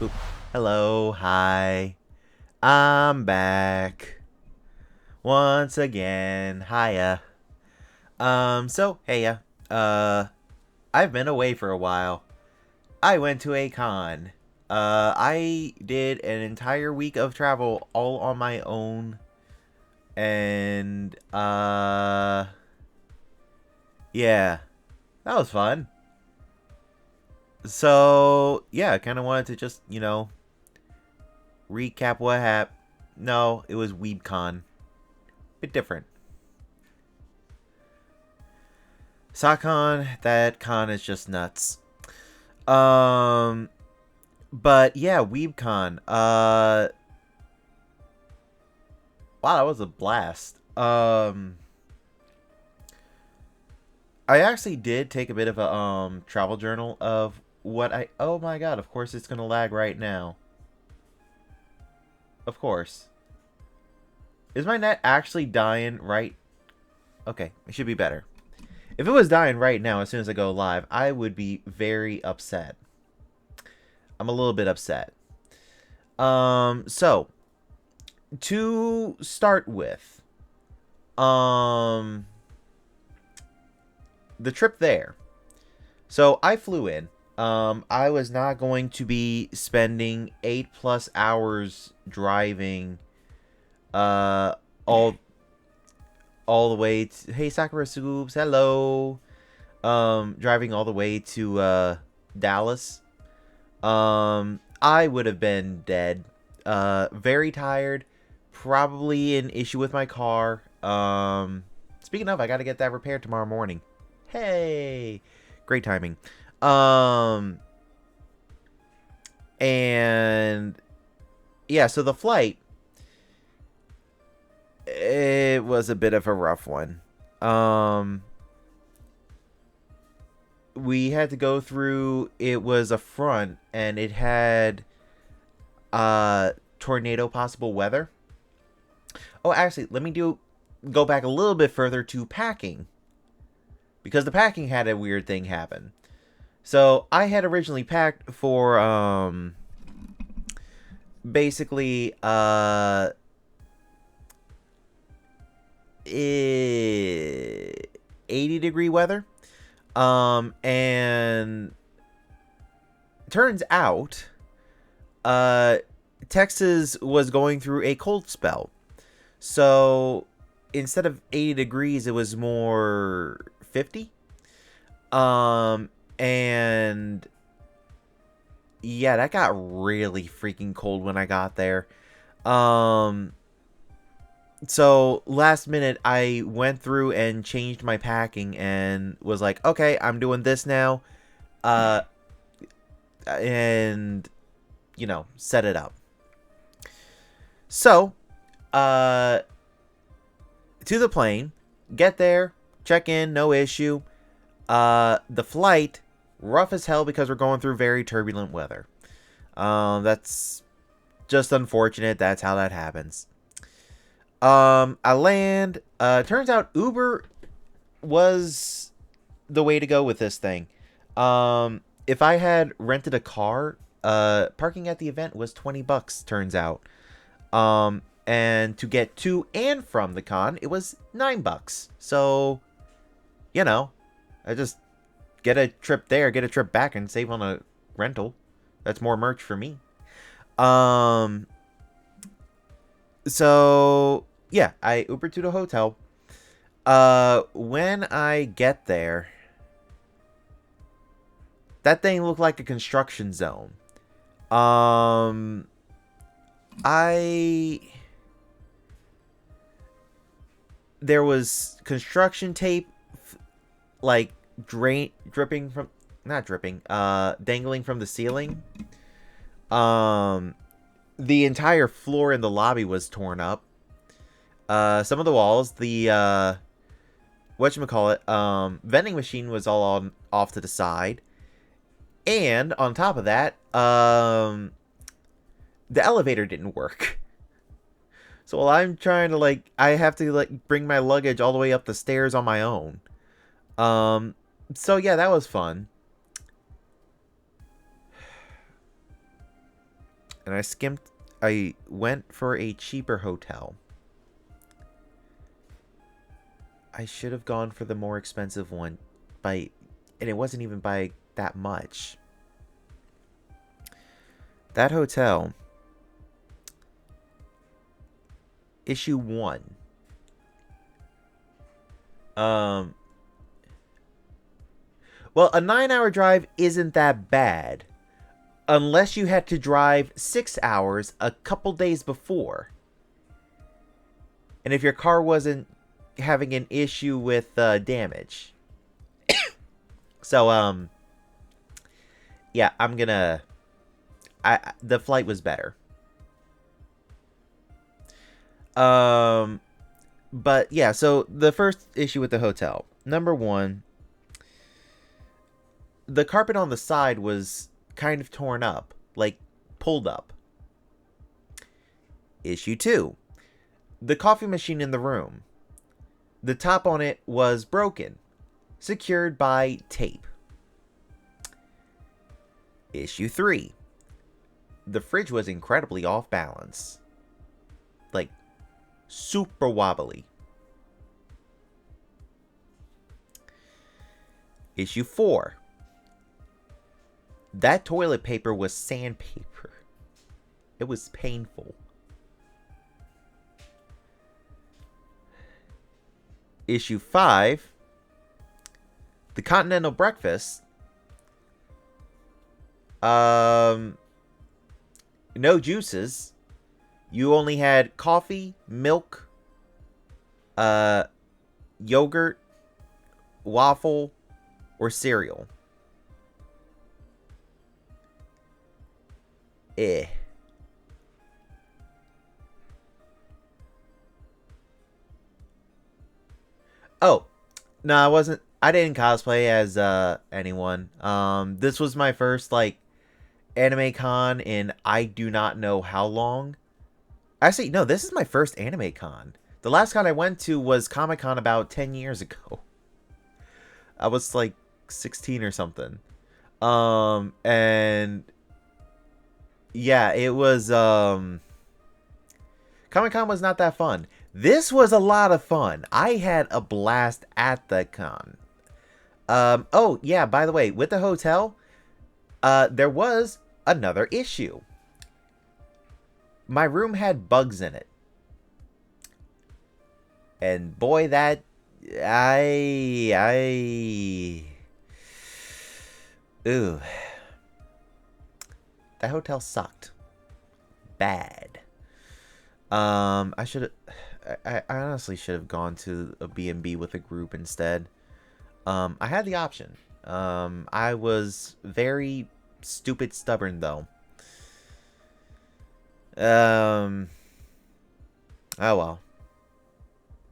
Oop. Hello, hi. I'm back. Once again. Hiya. Hey, uh, I've been away for a while. I went to a con. I did an entire week of travel all on my own. And, yeah, that was fun. Yeah, I kind of wanted to just, recap what happened. No, it was WeebCon. Bit different. SockCon, that con is just nuts. Um, but yeah, WeebCon. Wow, that was a blast. I actually did take a bit of a travel journal of what I. Oh my god! Of course, it's gonna lag right now. Of course. Is my net actually dying right? Okay, it should be better. If it was dying right now, as soon as I go live, I would be very upset. I'm a little bit upset. So to start with, um, the trip there. So I flew in. I was not going to be spending 8+ hours driving, uh, all all the way to. Hey, Sakura Soups, hello. Driving all the way to Dallas. I would have been dead. Very tired. Probably an issue with my car. Speaking of, I got to get that repaired tomorrow morning. Hey, great timing. Um, and yeah, so the flight, it was a bit of a rough one. Um, we had to go through. It was a front, and it had tornado possible weather. Oh, actually, let me go back a little bit further to packing, because the packing had a weird thing happen. So I had originally packed for basically 80-degree weather. And turns out uh Texas was going through a cold spell. So instead of 80 degrees, it was more 50. Um, and yeah, that got really freaking cold when I got there. Um, so last minute, I went through and changed my packing and was like, okay, I'm doing this now. Uh, and set it up. So, uh, to the plane, get there, check in, no issue. The flight, rough as hell because we're going through very turbulent weather. That's just unfortunate. That's how that happens. I land. Turns out Uber was the way to go with this thing. If I had rented a car, parking at the event was $20. Turns out. And to get to and from the con, it was $9. So, you know, I just get a trip there, get a trip back, and save on a rental. That's more merch for me. Um, so yeah, I Ubered to the hotel. When I get there, that thing looked like a construction zone. Um, I There was construction tape, like dripping from, not dripping, dangling from the ceiling. Um, the entire floor in the lobby was torn up. Some of the walls, the whatchamacallit, vending machine was all off to the side. And on top of that, the elevator didn't work. So while I'm trying to I have to bring my luggage all the way up the stairs on my own. So yeah, that was fun. and I went for a cheaper hotel. I should have gone for the more expensive one and it wasn't even by that much. That hotel, issue 1. Well, a 9-hour drive isn't that bad. Unless you had to drive 6 hours a couple days before. And if your car wasn't having an issue with damage. So, yeah, the flight was better. But yeah, so the first issue with the hotel. Number 1, the carpet on the side was kind of torn up, like pulled up. Issue 2, the coffee machine in the room. The top on it was broken, secured by tape. Issue 3, the fridge was incredibly off balance. Like, super wobbly. Issue 4, that toilet paper was sandpaper. It was painful. Issue 5, the continental breakfast. No juices. You only had coffee, milk, yogurt, waffle, or cereal. Oh, no, I didn't cosplay as anyone. This was my first like anime con in I do not know how long. Actually, no, this is my first anime con. The last con I went to was Comic-Con about 10 years ago. I was like 16 or something. And yeah, it was Comic-Con was not that fun. This was a lot of fun. I had a blast at the con. Oh, yeah, by the way, with the hotel, there was another issue. My room had bugs in it. And boy, that... Ooh. That hotel sucked. Bad. I honestly should have gone to a B&B with a group instead. I had the option. I was very stupid stubborn though. Oh well.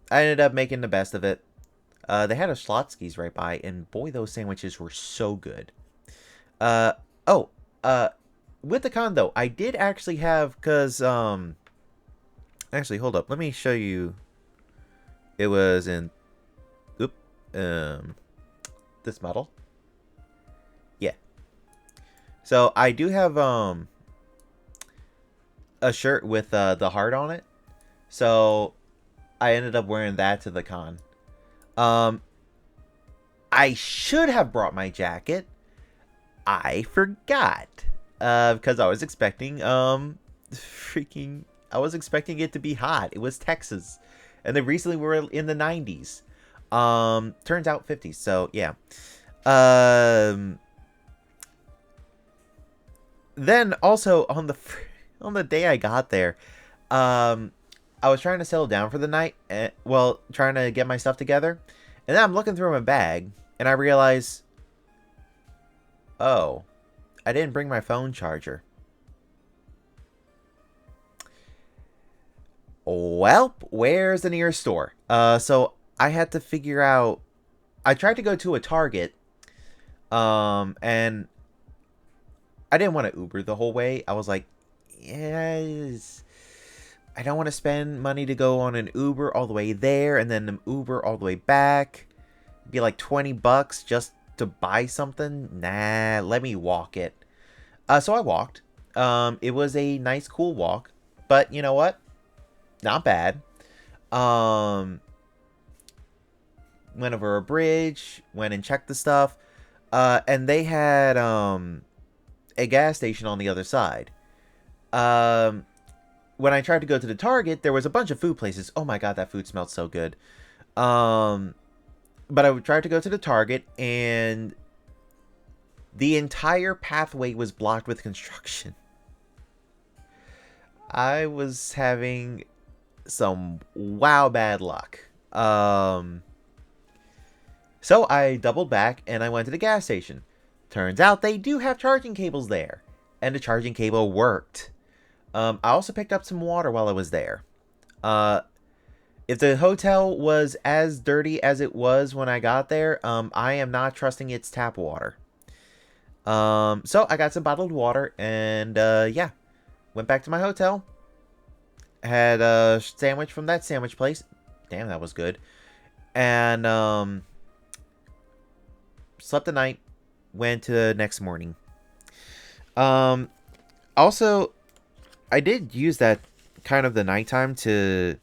I ended up making the best of it. They had a Schlotzsky's right by, and boy, those sandwiches were so good. With the con though, I did actually have, actually, hold up. Let me show you. It was in, this model. Yeah. So I do have a shirt with the heart on it. So I ended up wearing that to the con. I should have brought my jacket. I forgot. Because I was expecting I was expecting it to be hot. It was Texas. And they recently were in the 90s. Turns out 50s. So, yeah. Then also on the day I got there, I was trying to settle down for the night, trying to get my stuff together. And then I'm looking through my bag and I realize, oh, I didn't bring my phone charger. Well, where's the nearest store? So I had to figure out. I tried to go to a Target, and I didn't want to Uber the whole way. I was like, yes, I don't want to spend money to go on an Uber all the way there and then an Uber all the way back. It'd be like $20 just to buy something. Nah, let me walk it. So I walked. It was a nice, cool walk, but you know what? Not bad. Um, Went over a bridge, went and checked the stuff, and they had a gas station on the other side. Um, when I tried to go to the Target, there was a bunch of food places. Oh my god, that food smelled so good. Um, but I tried to go to the Target, and the entire pathway was blocked with construction. I was having some wow bad luck. So I doubled back and I went to the gas station. Turns out they do have charging cables there, and the charging cable worked. I also picked up some water while I was there. Uh, if the hotel was as dirty as it was when I got there, I am not trusting its tap water. So I got some bottled water and yeah, went back to my hotel. Had a sandwich from that sandwich place. Damn, that was good. And slept the night. Went to the next morning. Um, Also, I did use that kind of the nighttime to.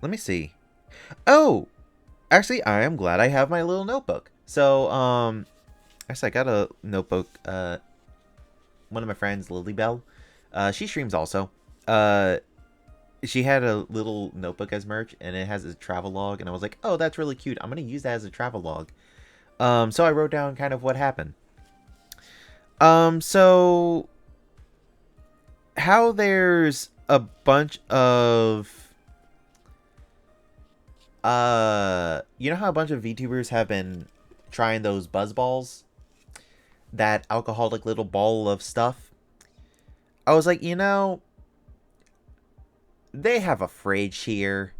Let me see. Oh, actually, I am glad I have my little notebook. So, actually, I got a notebook. One of my friends, Lilybell, she streams also. She had a little notebook as merch, and it has a travel log, and I was like, oh, that's really cute. I'm gonna use that as a travel log. So I wrote down kind of what happened. So how there's a bunch of you know how a bunch of VTubers have been trying those buzz balls, that alcoholic little ball of stuff. I was like, they have a fridge here.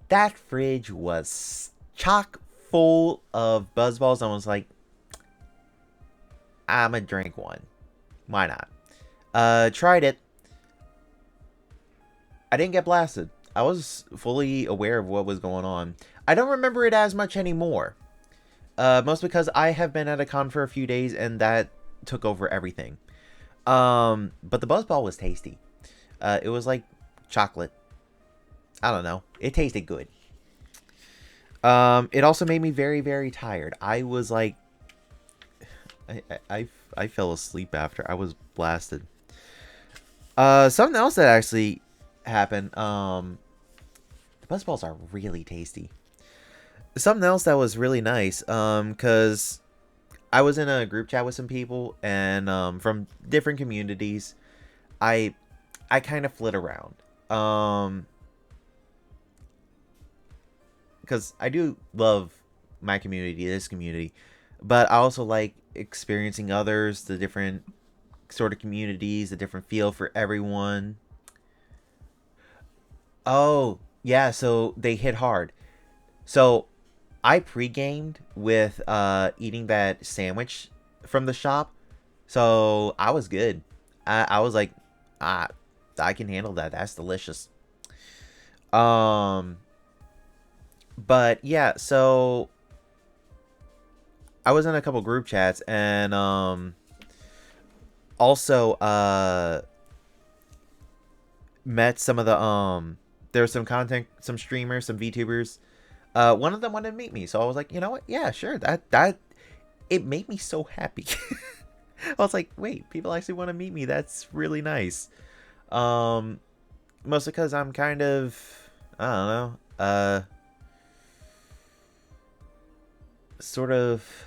That fridge was chock full of buzz balls. I was like, I'm gonna drink one. Why not? Tried it. I didn't get blasted. I was fully aware of what was going on. I don't remember it as much anymore. Most because I have been at a con for a few days and that took over everything. But the buzzball was tasty. It was like chocolate. I don't know. It tasted good. It also made me very, very tired. I was like, I fell asleep after. I was blasted. Something else that actually happened. The buzzballs are really tasty. Something else that was really nice. Cause I was in a group chat with some people and from different communities. I kind of flit around. Because I do love my community, this community, but I also like experiencing others, the different sort of communities, the different feel for everyone. Oh, yeah, so they hit hard. So I pre-gamed with eating that sandwich from the shop. So I was good. I was like, ah, I can handle that. That's delicious. Um, but yeah, so I was in a couple group chats and also met some of the there was some streamers, some VTubers. One of them wanted to meet me, so I was like, you know what? Yeah, sure. That it made me so happy. I was like, wait, people actually want to meet me. That's really nice. Mostly because I'm kind of, I don't know, sort of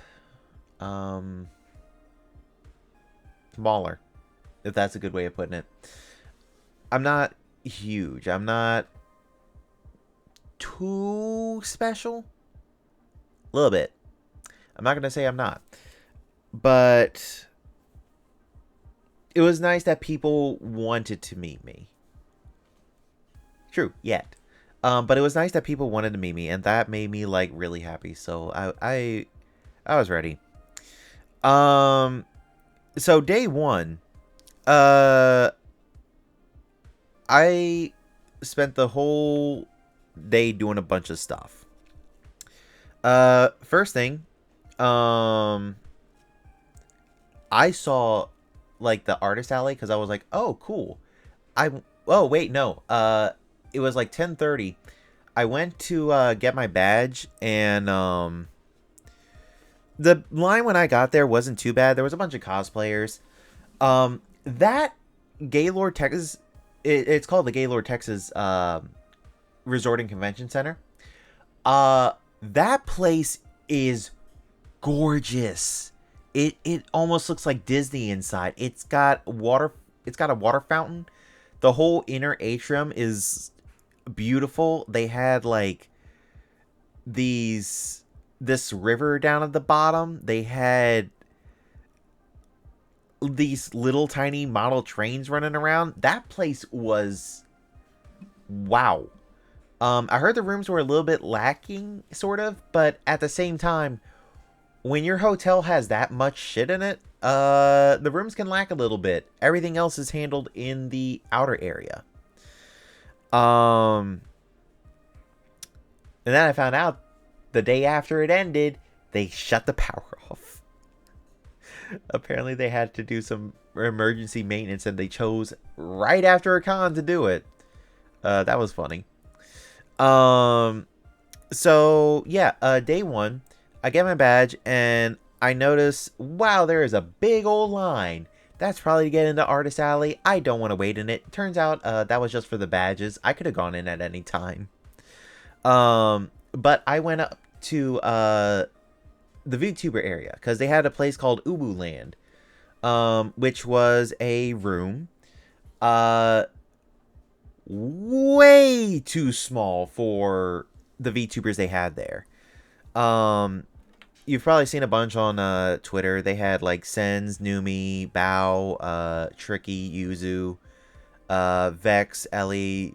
smaller, if that's a good way of putting it. I'm not huge. I'm not too special. A little bit. I'm not gonna say I'm not, but it was nice that people wanted to meet me. True, yet. But it was nice that people wanted to meet me, and that made me like really happy. So I was ready. Um, so day one, uh, I spent the whole day doing a bunch of stuff. First thing, I saw like the artist alley because I was like, oh, cool. I oh wait no, it was like 10:30. I went to get my badge, and the line when I got there wasn't too bad. There was a bunch of cosplayers. That Gaylord, Texas, it's called the Gaylord, Texas Resort and Convention Center. That place is gorgeous. It almost looks like Disney inside. It's got water. It's got a water fountain. The whole inner atrium is beautiful. They had like this river down at the bottom. They had these little tiny model trains running around. That place was wow. I heard the rooms were a little bit lacking, sort of, but at the same time, when your hotel has that much shit in it, the rooms can lack a little bit. Everything else is handled in the outer area. And then I found out the day after it ended, they shut the power off. Apparently they had to do some emergency maintenance, and they chose right after a con to do it. That was funny. So yeah, day one, I get my badge, and I notice, wow, there is a big old line. That's probably to get into Artist Alley. I don't want to wait in it. Turns out, that was just for the badges. I could have gone in at any time. But I went up to, the VTuber area, because they had a place called Ubu Land, which was a room, way too small for the VTubers they had there. You've probably seen a bunch on Twitter. They had like Sens, Numi, Bao, Tricky, Yuzu, Vex, Ellie,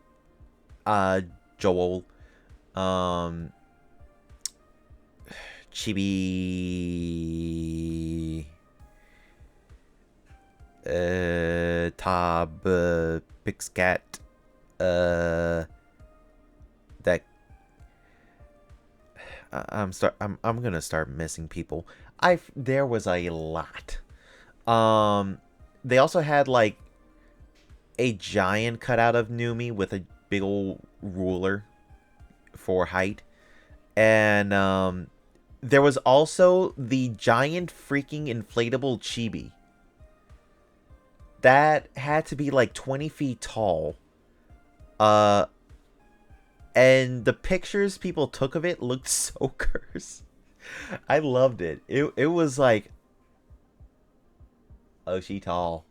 Joel, Chibi, Tab, Pixcat, that I'm gonna start missing people. There was a lot. They also had like a giant cutout of Numi with a big old ruler for height, and there was also the giant freaking inflatable chibi that had to be like 20 feet tall. And the pictures people took of it looked so cursed. I loved it. It was like, oh, she tall.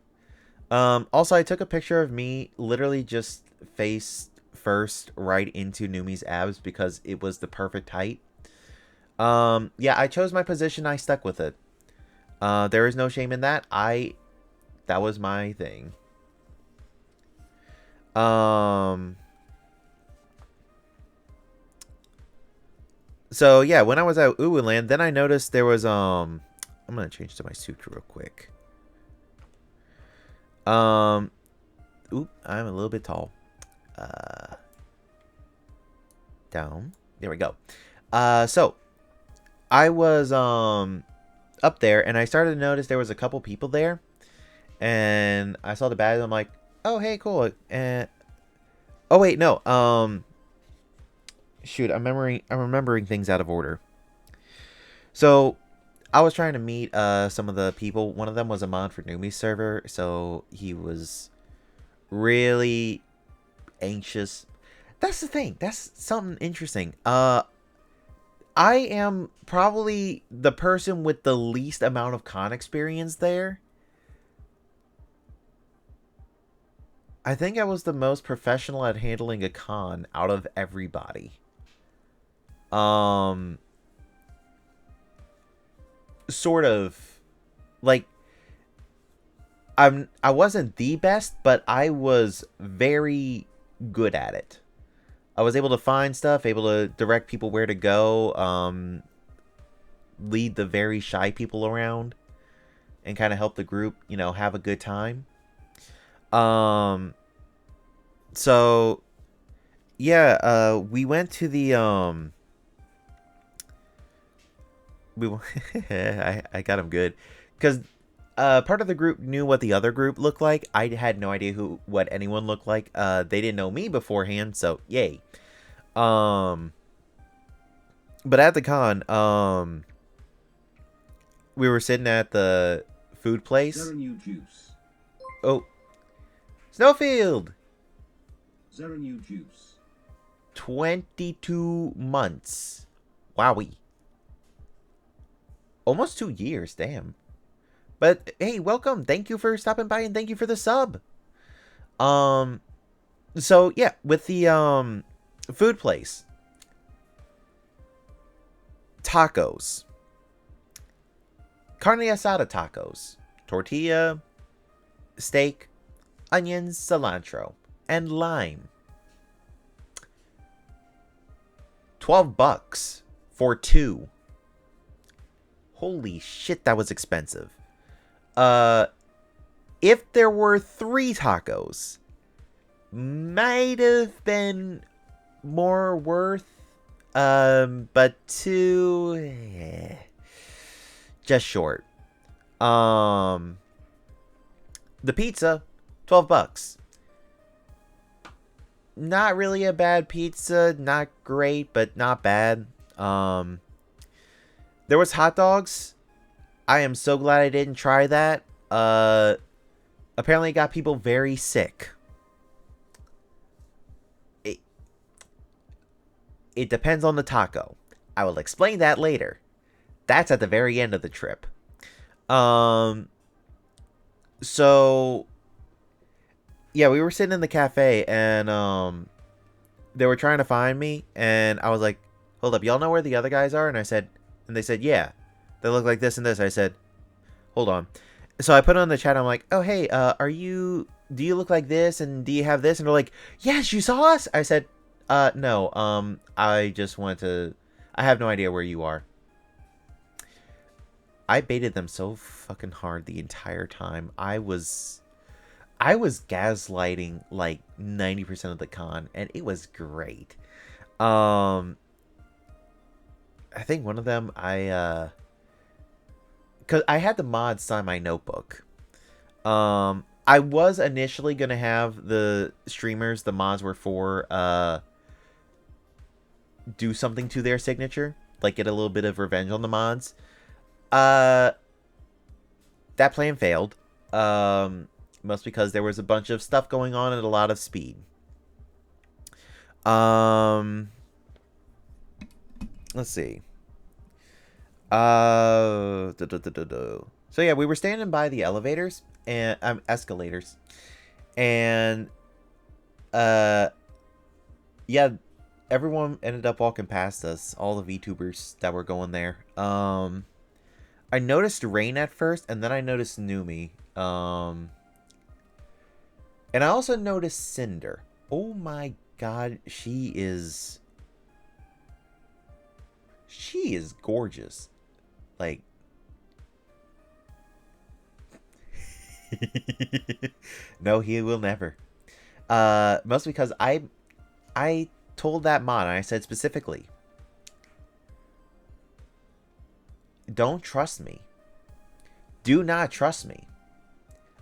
Also, I took a picture of me literally just face first right into Numi's abs because it was the perfect height. Yeah, I chose my position. I stuck with it. There is no shame in that. That was my thing. So yeah, when I was at Uwu Land, then I noticed there was I'm gonna change to my suit real quick. I'm a little bit tall. Down. There we go. So I was up there, and I started to notice there was a couple people there, and I saw the badge. I'm like, oh hey, cool. And oh wait, no. Shoot, I'm remembering things out of order. So I was trying to meet some of the people. One of them was a mod for Numi's server, so he was really anxious. That's the thing. That's something interesting. I am probably the person with the least amount of con experience there. I think I was the most professional at handling a con out of everybody. Sort of, like, I wasn't the best, but I was very good at it. I was able to find stuff, able to direct people where to go, lead the very shy people around, and kind of help the group, have a good time. So yeah, we went to the I got him good, because Part of the group knew what the other group looked like. I had no idea what anyone looked like. They didn't know me beforehand, so yay. But at the con, we were sitting at the food place. Juice. Oh, Snowfield. Juice. 22 months. Wowie. Almost 2 years, damn. But hey, welcome. Thank you for stopping by and thank you for the sub. So yeah, with the food place. Tacos. Carne asada tacos. Tortilla, steak, onions, cilantro, and lime. $12 for 2. Holy shit, that was expensive. If there were 3 tacos, might have been more worth. But 2, just short. The pizza, $12. Not really a bad pizza, not great, but not bad. There was hot dogs. I am so glad I didn't try that. Apparently it got people very sick. It depends on the taco. I will explain that later. That's at the very end of the trip. So yeah, we were sitting in the cafe and they were trying to find me and I was like, "Hold up, y'all know where the other guys are?" And they said, "Yeah. They look like this and this." I said, "Hold on." So I put on the chat, I'm like, "Oh, hey, do you look like this and do you have this?" And they're like, "Yes, you saw us." I said, no, I just wanted to, I have no idea where you are." I baited them so fucking hard the entire time. I was gaslighting like 90% of the con, and it was great. I think one of them, because I had the mods sign my notebook. I was initially gonna have the streamers, the mods were for, do something to their signature, like get a little bit of revenge on the mods. That plan failed. Most because there was a bunch of stuff going on at a lot of speed. Let's see. So yeah, we were standing by the elevators and escalators, and yeah, everyone ended up walking past us. All the VTubers that were going there. I noticed Rain at first, and then I noticed Numi. And I also noticed Cinder. Oh my god, she is gorgeous. Like, no, he will never. Mostly because I told that mod, and I said specifically, don't trust me. Do not trust me.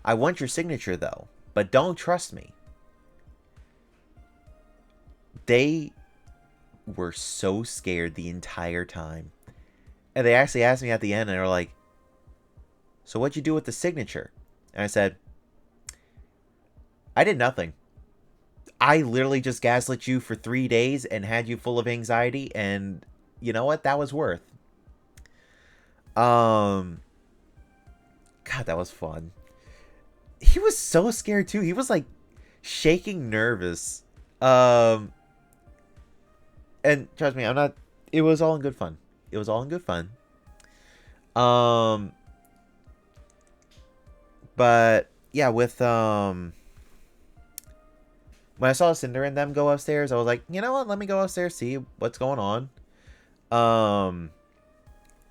I want your signature though, but don't trust me. They were so scared the entire time. And they actually asked me at the end, and they were like, "So what'd you do with the signature?" And I said, "I did nothing. I literally just gaslit you for 3 days and had you full of anxiety, and you know what? That was worth." God, that was fun. He was so scared too. He was like shaking nervous. And trust me, I'm not, it was all in good fun. It was all in good fun. But yeah, with when I saw Cinder and them go upstairs, I was like, you know what? Let me go upstairs, see what's going on.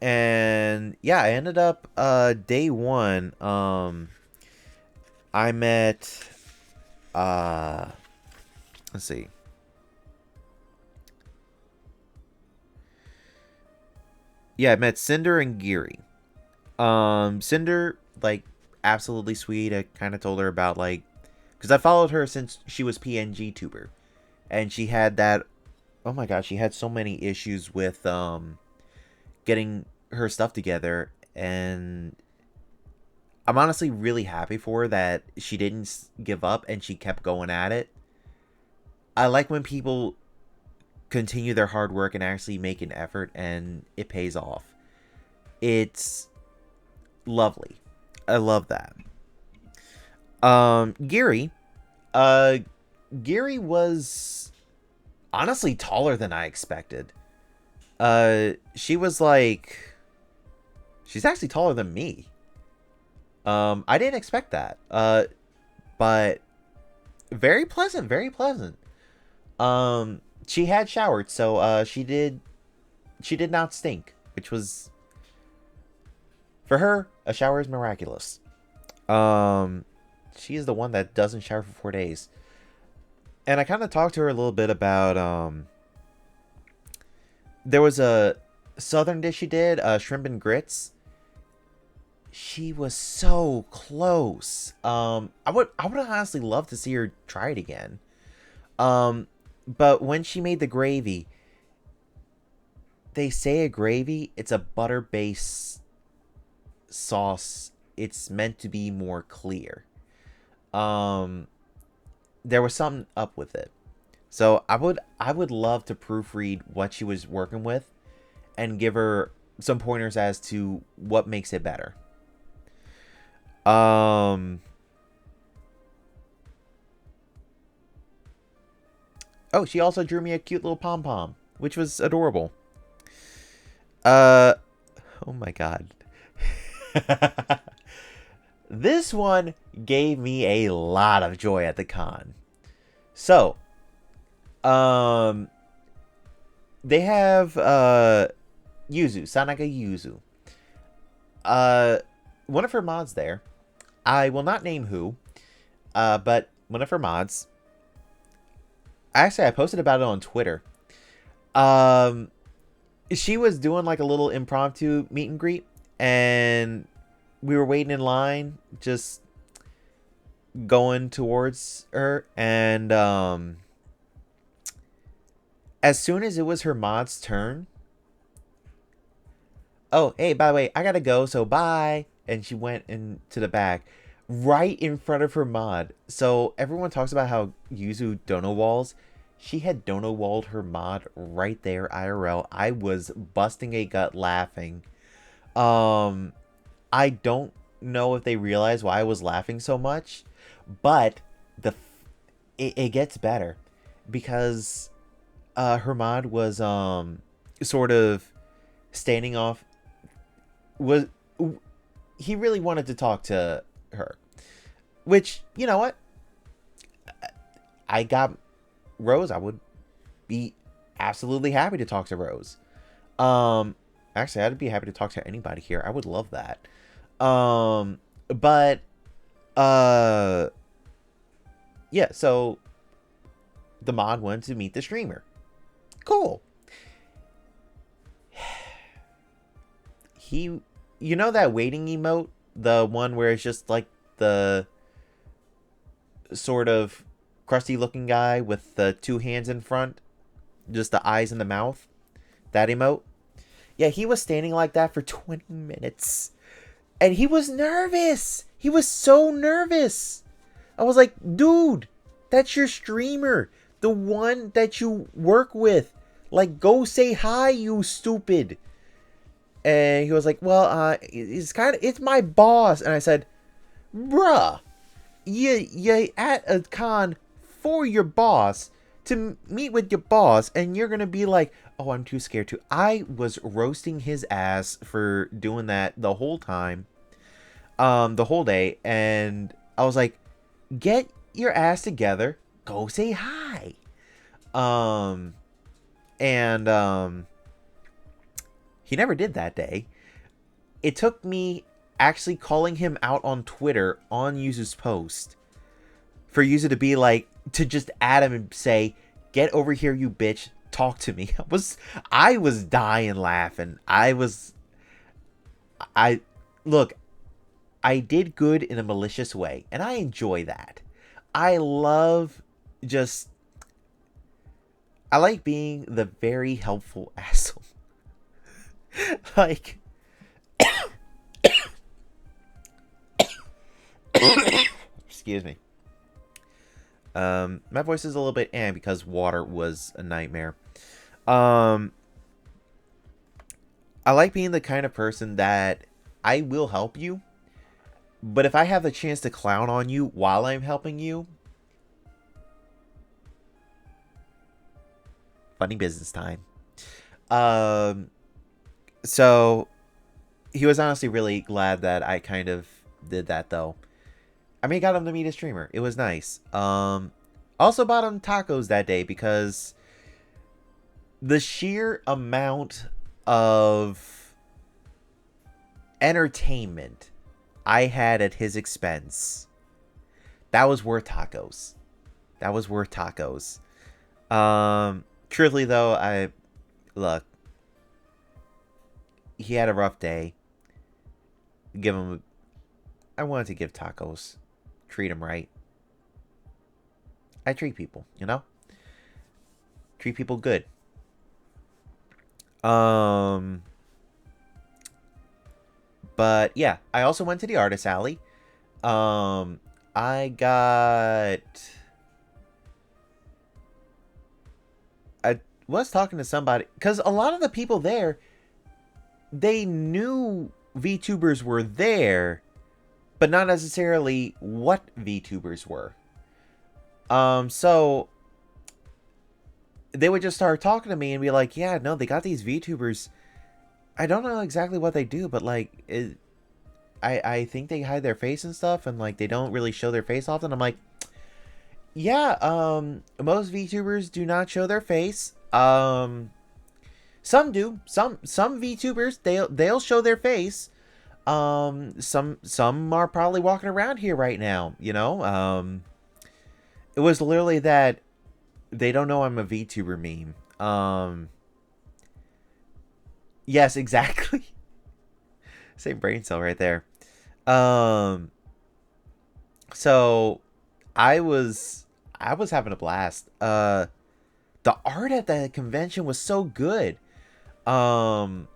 And yeah, I ended up day one. I met let's see. Yeah, I met Cinder and Geary. Cinder, like, absolutely sweet. I kind of told her about, like, because I followed her since she was PNG tuber, and she had that. Oh my gosh, she had so many issues with getting her stuff together, and I'm honestly really happy for her that she didn't give up and she kept going at it. I like when people continue their hard work and actually make an effort and it pays off. It's lovely. I love that. Gary. Gary was honestly taller than I expected. She was like, she's actually taller than me. I didn't expect that. But very pleasant, very pleasant. She had showered, so she did not stink, which was, for her, a shower is miraculous. She is the one that doesn't shower for 4 days. And I kind of talked to her a little bit about, there was a southern dish she did, shrimp and grits. She was so close. I would honestly love to see her try it again. But when she made the gravy, they say a gravy, it's a butter-based sauce. It's meant to be more clear. There was something up with it. So I would love to proofread what she was working with and give her some pointers as to what makes it better. Oh, she also drew me a cute little pom-pom, which was adorable. Oh my god. This one gave me a lot of joy at the con. So, they have Yuzu, Sanaka Yuzu. One of her mods there. I will not name who, but one of her mods. Actually, I posted about it on Twitter. She was doing like a little impromptu meet and greet, and we were waiting in line, just going towards her, and as soon as it was her mod's turn, oh, hey, by the way, I gotta go, so bye. And she went into the back, right in front of her mod. So everyone talks about how Yuzu dono walls. She had dono walled her mod right there, IRL. I was busting a gut laughing. I don't know if they realized why I was laughing so much, but it gets better because her mod was sort of standing off. He really wanted to talk to her, which, you know what, I got Rose. I would be absolutely happy to talk to Rose. Actually, I'd be happy to talk to anybody here. I would love that. But yeah, so the mod went to meet the streamer. Cool. You know that waiting emote? The one where it's just like the sort of crusty looking guy with the two hands in front, just the eyes and the mouth? That emote? Yeah, he was standing like that for 20 minutes. And he was nervous. He was so nervous. I was like, dude, that's your streamer. The one that you work with. Like, go say hi, you stupid. And he was like, well, it's my boss. And I said, bruh, you at a con for your boss to meet with your boss, and you're gonna be like, oh, I'm too scared to. I was roasting his ass for doing that the whole time, the whole day, and I was like, get your ass together, go say hi. He never did that day. It took me actually calling him out on Twitter on Yuzu's post for Yuzu to be like, to just add him and say, get over here, you bitch, talk to me. I was dying laughing. Look, I did good in a malicious way, and I enjoy that. I love just I like being the very helpful asshole. Like, excuse me. My voice is a little bit because water was a nightmare. Um, I like being the kind of person that I will help you, but if I have the chance to clown on you while I'm helping you, funny business time. Um, so he was honestly really glad that I kind of did that though. I mean, got him to meet a streamer. It was nice. Also bought him tacos that day because the sheer amount of entertainment I had at his expense, that was worth tacos. That was worth tacos. Truthfully though, look, he had a rough day. Give him. I wanted to give tacos. Treat him right. I treat people, you know? Treat people good. But yeah, I also went to the artist alley. I got I was talking to somebody cuz a lot of the people there, they knew VTubers were there, but not necessarily what VTubers were. So they would just start talking to me and be like, "Yeah, no, they got these VTubers. I don't know exactly what they do, but like, I think they hide their face and stuff, and like they don't really show their face often." I'm like, "Yeah, most VTubers do not show their face. Some do. Some VTubers they'll show their face. Some are probably walking around here right now. You know, it was literally that they don't know I'm a VTuber meme. Yes, exactly. Same brain cell right there. Um, so I was having a blast. The art at the convention was so good. Um,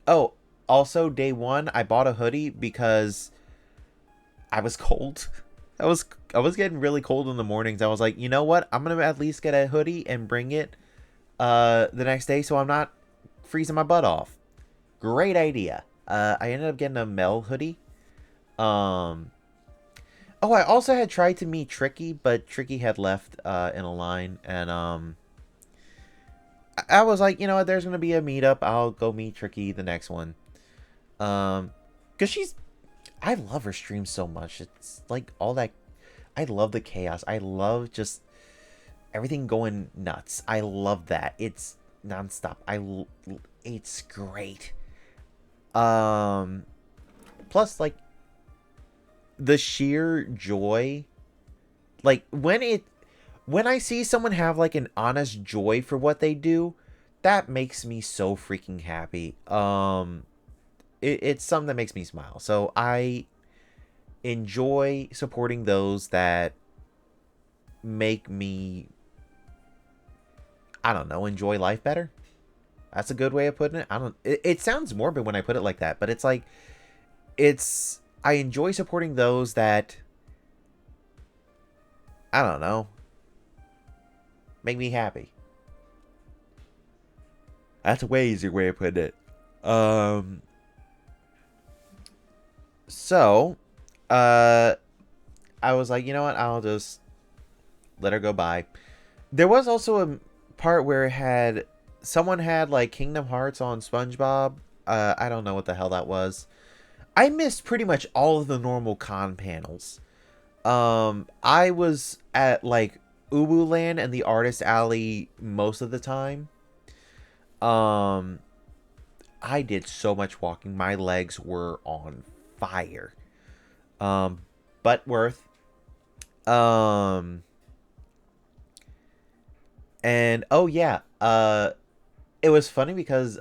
oh, also day one, I bought a hoodie because I was cold. I was getting really cold in the mornings. I was like, you know what? I'm gonna at least get a hoodie and bring it the next day so I'm not freezing my butt off. Great idea. I ended up getting a Mel hoodie. Um, oh, I also had tried to meet Tricky, but Tricky had left in a line, and I was like, you know what? There's gonna be a meetup. I'll go meet Tricky the next one. Cause I love her stream so much. It's like all that. I love the chaos. I love just everything going nuts. I love that. It's nonstop. It's great. Um, plus like the sheer joy, like when I see someone have like an honest joy for what they do, that makes me so freaking happy. It's something that makes me smile. So I enjoy supporting those that make me, I don't know, enjoy life better. That's a good way of putting it. It sounds morbid when I put it like that, but it's like I enjoy supporting those that, I don't know, make me happy. That's a way easier way of putting it. So, uh, I was like, you know what? I'll just let her go by. There was also a part where someone had like Kingdom Hearts on SpongeBob. I don't know what the hell that was. I missed pretty much all of the normal con panels. I was at like Ubu Land and the Artist Alley most of the time. Um, I did so much walking. My legs were on fire. Um, but worth. Um, and oh yeah, it was funny because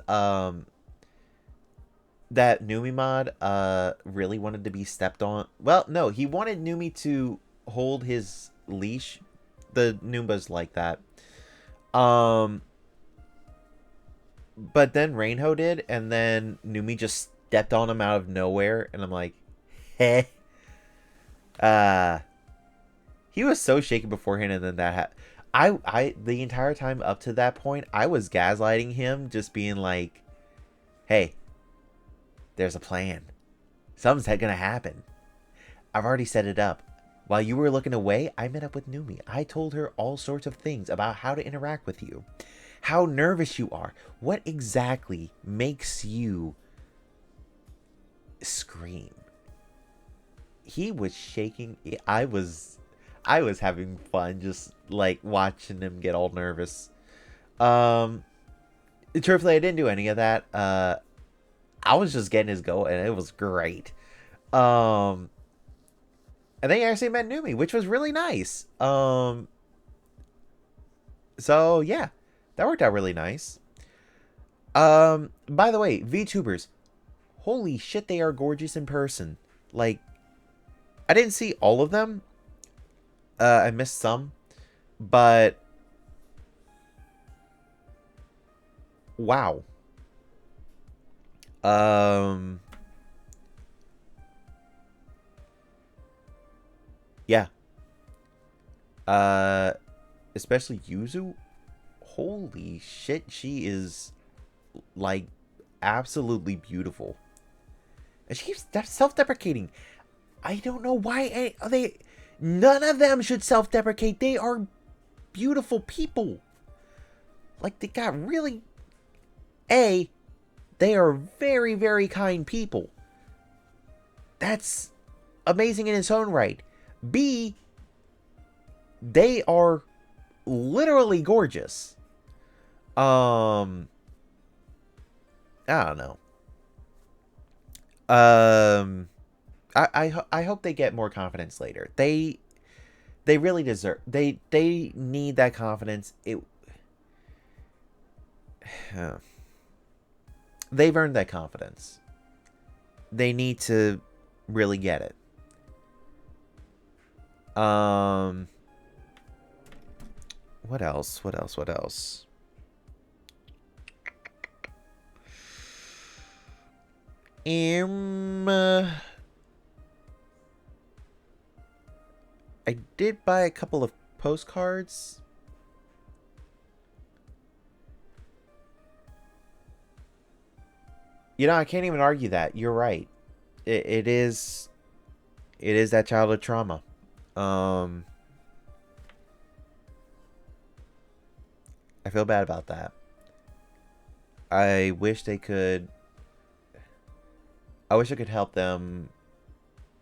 that Numemon really wanted to be stepped on. Well, no, he wanted Numi to hold his leash. The Noombas like that. Um, but then Reinho did, and then Numi just stepped on him out of nowhere, and I'm like, heh. Uh, he was so shaken beforehand, and then that the entire time up to that point, I was gaslighting him, just being like, hey, there's a plan. Something's gonna happen. I've already set it up. While you were looking away, I met up with Numi. I told her all sorts of things about how to interact with you. How nervous you are. What exactly makes you scream? He was shaking. I was having fun just like watching him get all nervous. Truthfully, I didn't do any of that. I was just getting his go, and it was great. And then he actually met Numi, which was really nice. So yeah, that worked out really nice. By the way, VTubers, holy shit, they are gorgeous in person. Like, I didn't see all of them. I missed some, but wow. Yeah. Uh, Especially Yuzu. Holy shit, she is like absolutely beautiful. And she keeps self-deprecating. I don't know why they. None of them should self-deprecate. They are beautiful people. Like, they got really. A, they are very, very kind people. That's amazing in its own right. B, they are literally gorgeous. I don't know. I hope they get more confidence later. They really deserve. They need that confidence. They've earned that confidence. They need to really get it. What else? What else? What else? I did buy a couple of postcards. You know, I can't even argue that. You're right. It is that childhood trauma. I feel bad about that. I wish I could help them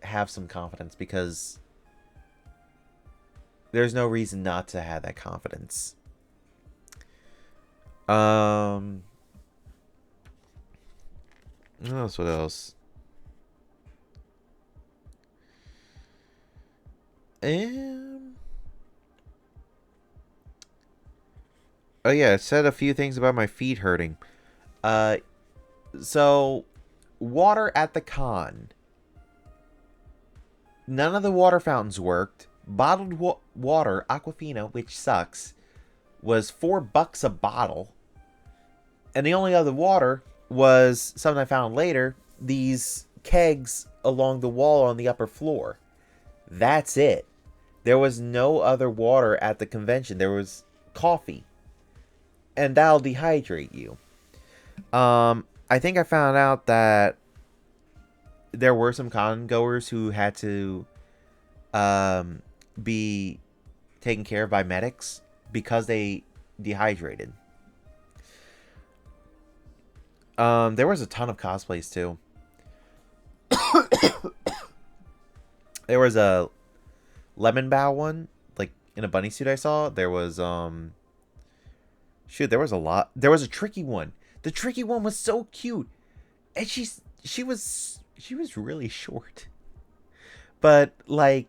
have some confidence, because there's no reason not to have that confidence. What else? What else? Oh yeah, it said a few things about my feet hurting. So water at the con. None of the water fountains worked. Bottled water, Aquafina, which sucks, was $4 a bottle. And the only other water was something I found later, these kegs along the wall on the upper floor. That's it. There was no other water at the convention. There was coffee. And that'll dehydrate you. I think I found out that there were some con goers who had to be taken care of by medics because they dehydrated. There was a ton of cosplays too. There was a Lemon Bow one, like in a bunny suit I saw. There was shoot, there was a lot. There was a Tricky one. The Tricky one was so cute. And she was really short. But like,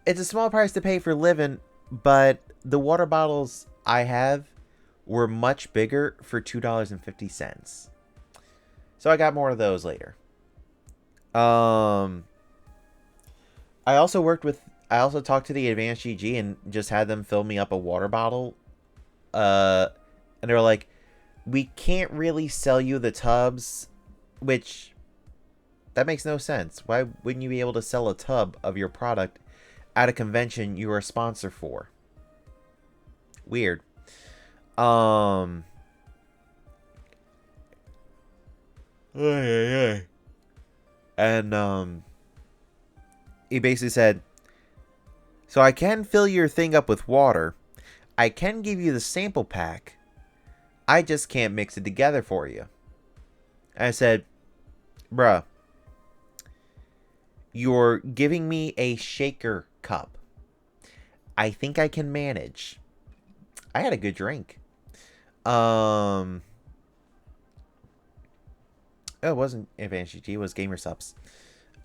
it's a small price to pay for living, but the water bottles I have were much bigger for $2.50. So I got more of those later. Um, I also worked with. I also talked to the Advanced GG and just had them fill me up a water bottle. Uh, and they were like, "We can't really sell you the tubs," which that makes no sense. Why wouldn't you be able to sell a tub of your product at a convention you are a sponsor for? Weird. Um. And he basically said, "So I can fill your thing up with water. I can give you the sample pack. I just can't mix it together for you." And I said, "Bruh, you're giving me a shaker cup. I think I can manage." I had a good drink. Um, it wasn't Advanced GG, it was Gamer Subs.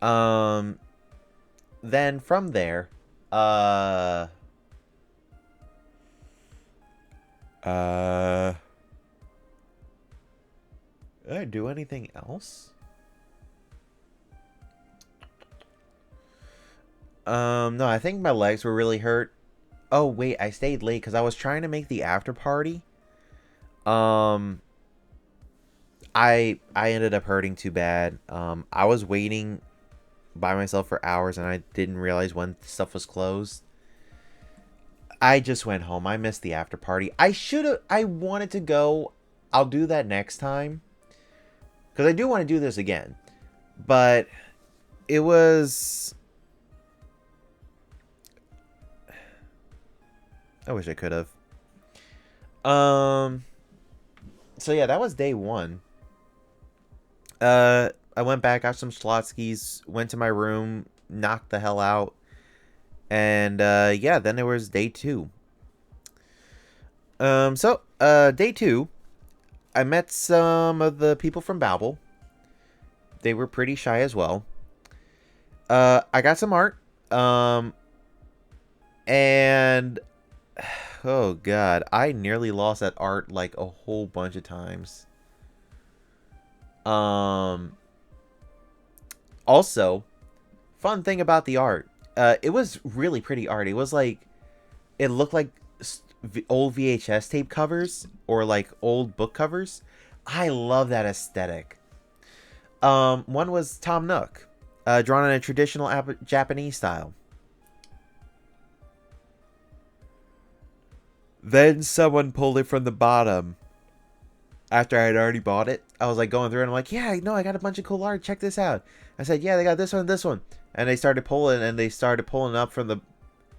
Um, then from there, uh, uh, did I do anything else? No, I think my legs were really hurt. Oh wait, I stayed late because I was trying to make the after party. Um, I ended up hurting too bad. I was waiting by myself for hours and I didn't realize when stuff was closed. I just went home. I missed the after party. I wanted to go. I'll do that next time because I do want to do this again. But it was. I wish I could have. So yeah, that was day one. I went back, got some Schlotzsky's, went to my room, knocked the hell out, and yeah, then there was day two. Day two, I met some of the people from Babel. They were pretty shy as well. I got some art. And oh god, I nearly lost that art like a whole bunch of times. Um, Also, fun thing about the art, it was really pretty art. It was like, it looked like old VHS tape covers or like old book covers. I love that aesthetic. One was Tom Nook, drawn in a traditional Japanese style. Then someone pulled it from the bottom after I had already bought it. I was like going through and I'm like, yeah, no, I got a bunch of cool art. Check this out. I said, yeah, they got this one, this one. And they started pulling up from the,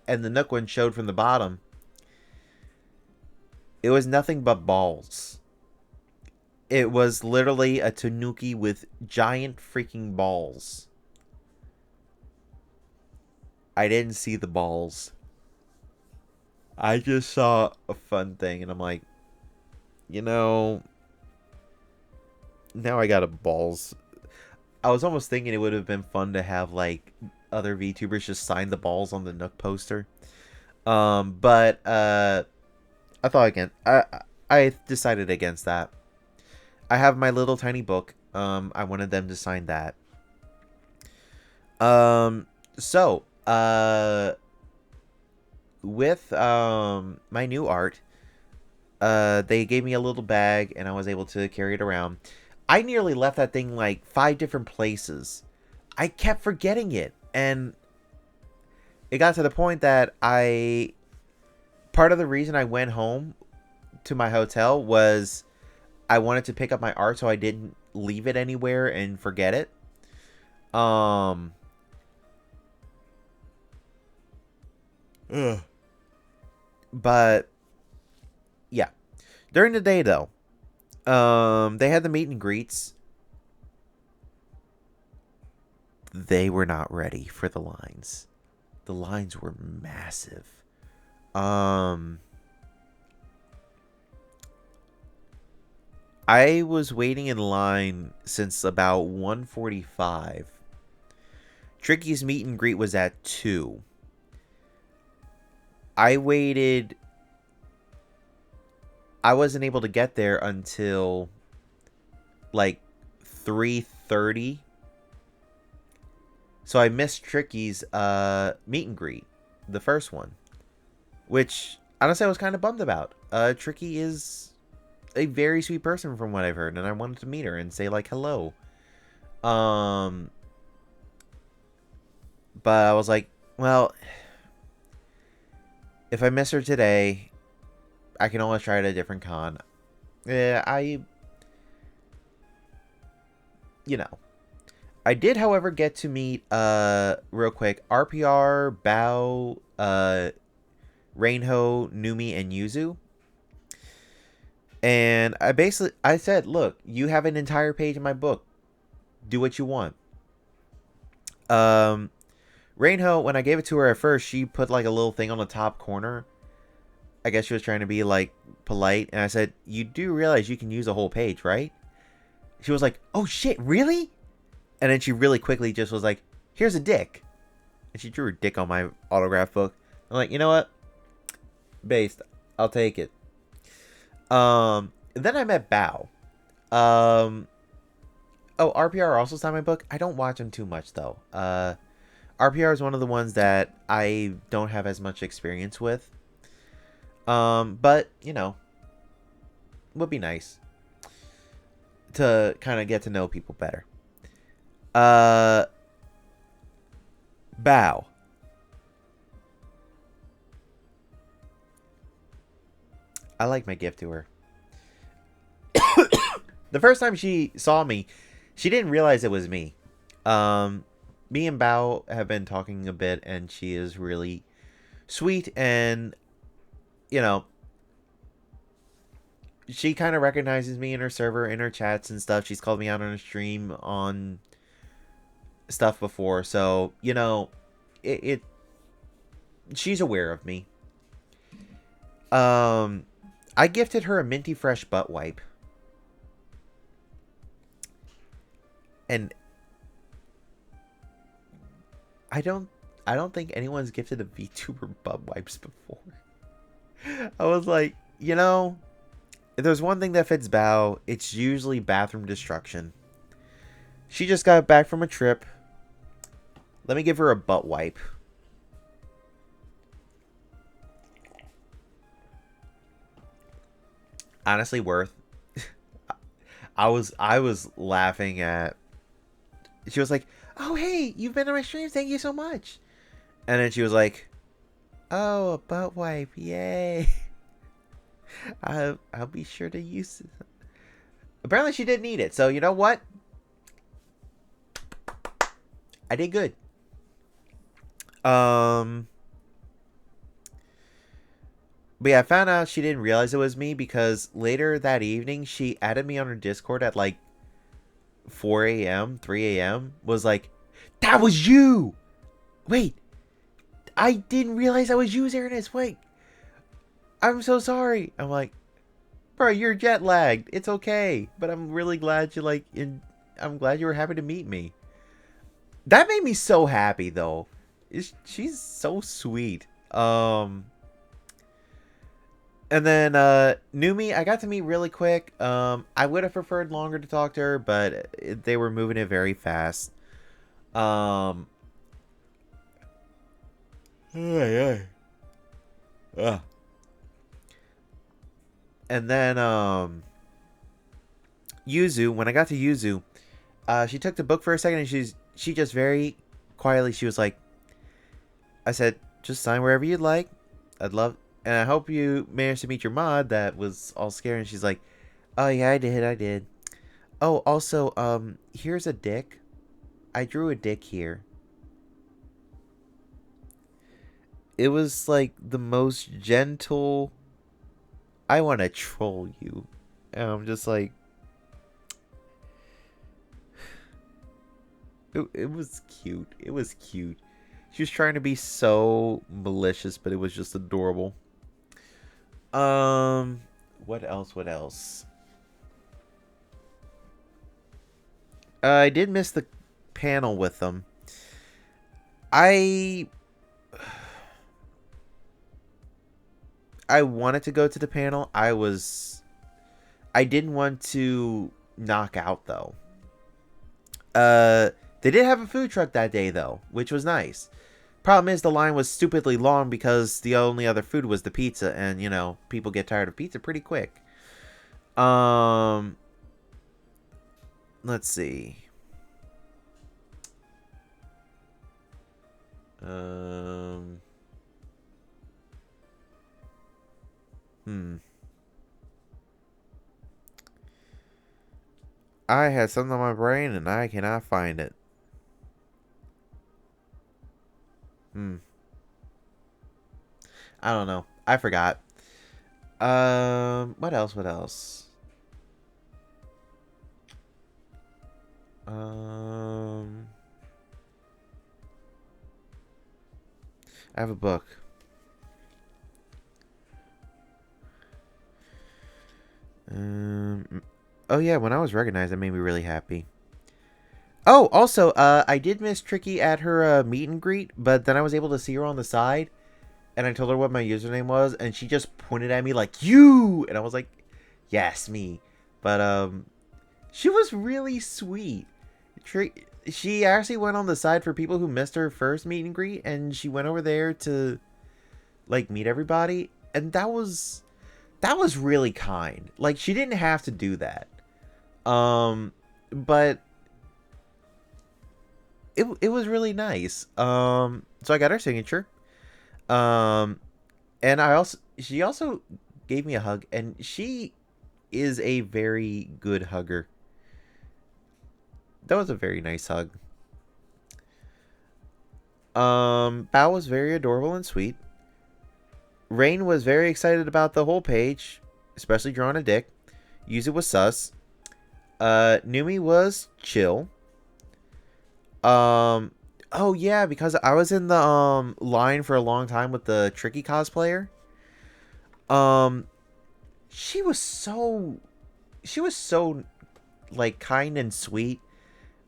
and the Nook one showed from the bottom. It was nothing but balls. It was literally a tanuki with giant freaking balls. I didn't see the balls. I just saw a fun thing and I'm like, you know, now I got a balls. I was almost thinking it would have been fun to have like other VTubers just sign the balls on the Nook poster. But I thought again. I decided against that. I have my little tiny book. I wanted them to sign that. So with my new art, they gave me a little bag and I was able to carry it around. I nearly left that thing like 5 different places. I kept forgetting it, and it got to the point that part of the reason I went home to my hotel was I wanted to pick up my art so I didn't leave it anywhere and forget it. Ugh. But yeah, during the day though, they had the meet and greets. They were not ready for the lines. The lines were massive. I was waiting in line since about 1:45. Tricky's meet and greet was at 2. I waited I wasn't able to get there until like 3:30. So I missed Tricky's meet and greet, the first one, which honestly I was kind of bummed about. Tricky is a very sweet person from what I've heard, and I wanted to meet her and say like hello. Um, but I was like, well, if I miss her today, I can always try at a different con. Yeah, you know. I did, however, get to meet, real quick, RPR, Bao, Reinho, Numi, and Yuzu. And I said, look, you have an entire page in my book. Do what you want. Reinho, when I gave it to her at first, she put like a little thing on the top corner. I guess she was trying to be like polite. And I said, you do realize you can use a whole page, right? She was like, oh shit, really? And then she really quickly just was like, here's a dick. And she drew her dick on my autograph book. I'm like, you know what? Based. I'll take it. Then I met Bao. Oh, RPR also signed my book. I don't watch him too much though. RPR is one of the ones that I don't have as much experience with. But you know, would be nice to kind of get to know people better. Bao. I like my gift to her. The first time she saw me, she didn't realize it was me. Me and Bao have been talking a bit, and she is really sweet, and you know, she kind of recognizes me in her server, in her chats and stuff. She's called me out on a stream on stuff before, so you know, she's aware of me. I gifted her a minty fresh butt wipe. And I don't think anyone's gifted a VTuber butt wipes before. I was like, you know, if there's one thing that fits Bao, it's usually bathroom destruction. She just got back from a trip. Let me give her a butt wipe. Honestly, worth. I was laughing at. She was like, "Oh hey, you've been on my stream. Thank you so much." And then she was like, "Oh, a butt wipe, yay!" I'll be sure to use it. Apparently, she didn't need it. So you know what? I did good. But yeah, I found out she didn't realize it was me because later that evening she added me on her Discord at like 4 a.m., 3 a.m. Was like, that was you! Wait, I didn't realize I was you, Zarinus. Wait, I'm so sorry. I'm like, bro, you're jet lagged. It's okay. But I'm really glad you I'm glad you were happy to meet me. That made me so happy though. She's so sweet. And then Numi, I got to meet really quick. I would have preferred longer to talk to her, but they were moving it very fast. And then Yuzu, when I got to Yuzu, she took the book for a second and she just very quietly, she was like, I said, just sign wherever you'd like. I'd love, and I hope you managed to meet your mod that was all scared. And she's like, oh yeah, I did. Oh, also, here's a dick. I drew a dick here. It was like the most gentle, I want to troll you. And I'm just like, it was cute. It was cute. She was trying to be so malicious, but it was just adorable. What else? I did miss the panel with them. I I wanted to go to the panel. I didn't want to knock out though. They did have a food truck that day though, which was nice. Problem is the line was stupidly long because the only other food was the pizza, and you know, people get tired of pizza pretty quick. Let's see. I had something on my brain and I cannot find it. I don't know. I forgot. What else? What else? I have a book. Oh yeah, when I was recognized, that made me really happy. Oh, also, I did miss Tricky at her meet and greet, but then I was able to see her on the side, and I told her what my username was, and she just pointed at me like, "You!" And I was like, "Yes, me." But, she was really sweet. She actually went on the side for people who missed her first meet and greet, and she went over there to, like, meet everybody, and that was really kind. Like, she didn't have to do that. But it was really nice. So I got her signature. And she also gave me a hug, and she is a very good hugger. That was a very nice hug. Bao was very adorable and sweet. Rain was very excited about the whole page, especially drawing a dick. Yuzu was sus. Numi was chill. Oh yeah, because I was in the line for a long time with the Tricky cosplayer. Um, she was so like kind and sweet.